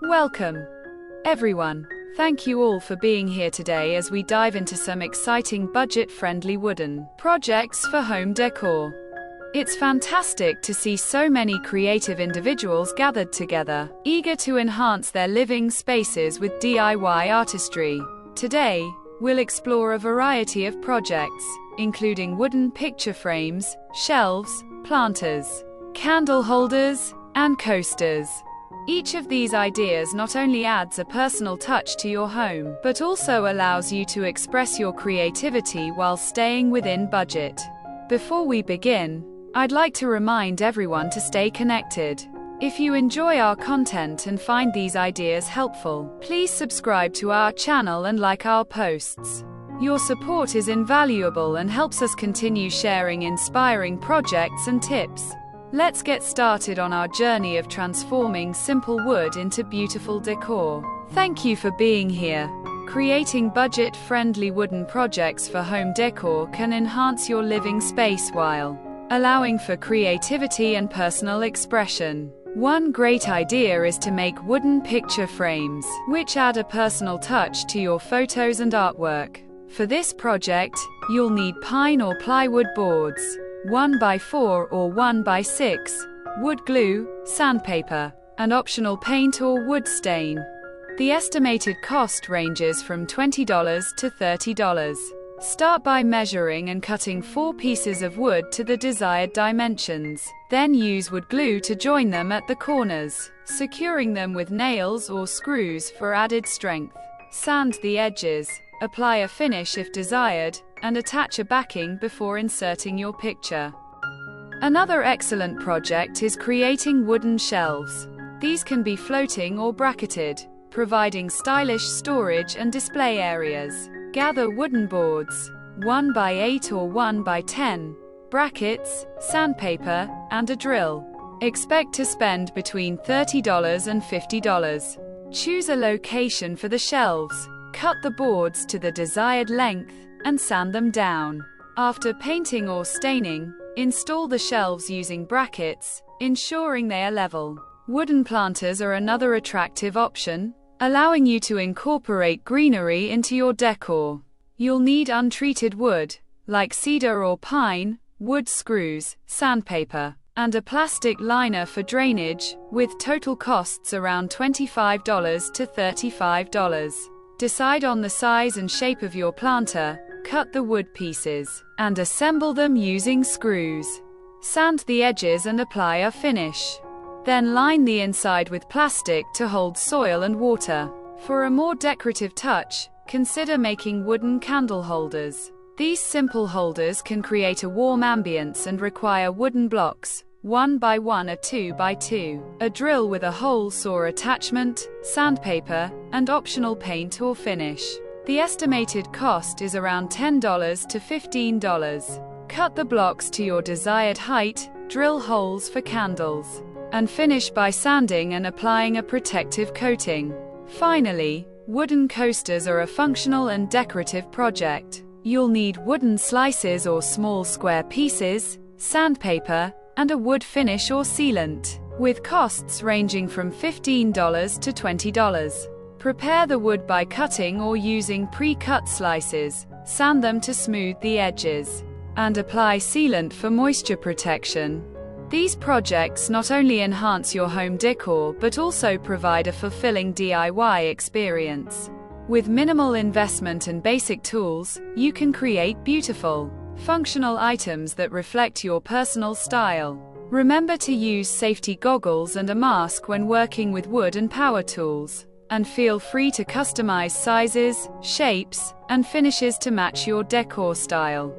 Welcome, everyone. Thank you all for being here today as we dive into some exciting budget-friendly wooden projects for home decor. It's fantastic to see so many creative individuals gathered together, eager to enhance their living spaces with DIY artistry. Today, we'll explore a variety of projects, including wooden picture frames, shelves, planters, candle holders, and coasters. Each of these ideas not only adds a personal touch to your home, but also allows you to express your creativity while staying within budget. Before we begin, I'd like to remind everyone to stay connected. If you enjoy our content and find these ideas helpful, please subscribe to our channel and like our posts. Your support is invaluable and helps us continue sharing inspiring projects and tips. Let's get started on our journey of transforming simple wood into beautiful decor. Thank you for being here. Creating budget-friendly wooden projects for home decor can enhance your living space while allowing for creativity and personal expression. One great idea is to make wooden picture frames, which add a personal touch to your photos and artwork. For this project, you'll need pine or plywood boards, 1x4 or 1x6, wood glue, sandpaper, and optional paint or wood stain. The estimated cost ranges from $20 to $30. Start by measuring and cutting 4 pieces of wood to the desired dimensions. Then use wood glue to join them at the corners, securing them with nails or screws for added strength. Sand the edges, apply a finish if desired, and attach a backing before inserting your picture. Another excellent project is creating wooden shelves. These can be floating or bracketed, providing stylish storage and display areas. Gather wooden boards, 1x8 or 1x10, brackets, sandpaper, and a drill. Expect to spend between $30 and $50. Choose a location for the shelves, cut the boards to the desired length, and sand them down. After painting or staining, install the shelves using brackets, ensuring they are level. Wooden planters are another attractive option, allowing you to incorporate greenery into your decor. You'll need untreated wood, like cedar or pine, wood screws, sandpaper, and a plastic liner for drainage, with total costs around $25 to $35. Decide on the size and shape of your planter, cut the wood pieces, and assemble them using screws. Sand the edges and apply a finish. Then line the inside with plastic to hold soil and water. For a more decorative touch, consider making wooden candle holders. These simple holders can create a warm ambience and require wooden blocks, 1x1 or 2x2, a drill with a hole saw attachment, sandpaper, and optional paint or finish. The estimated cost is around $10 to $15. Cut the blocks to your desired height, drill holes for candles, and finish by sanding and applying a protective coating. Finally, wooden coasters are a functional and decorative project. You'll need wooden slices or small square pieces, sandpaper, and a wood finish or sealant, with costs ranging from $15 to $20. Prepare the wood by cutting or using pre-cut slices, sand them to smooth the edges, and apply sealant for moisture protection. These projects not only enhance your home decor but also provide a fulfilling DIY experience. With minimal investment and basic tools, you can create beautiful, functional items that reflect your personal style. Remember to use safety goggles and a mask when working with wood and power tools. And feel free to customize sizes, shapes, and finishes to match your decor style.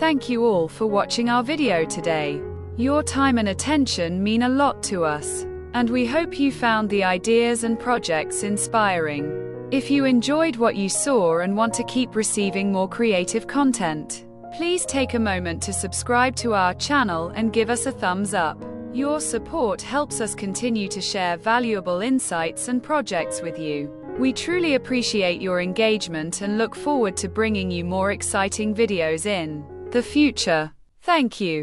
Thank you all for watching our video today. Your time and attention mean a lot to us, and we hope you found the ideas and projects inspiring. If you enjoyed what you saw and want to keep receiving more creative content, please take a moment to subscribe to our channel and give us a thumbs up. Your support helps us continue to share valuable insights and projects with you. We truly appreciate your engagement and look forward to bringing you more exciting videos in the future. Thank you.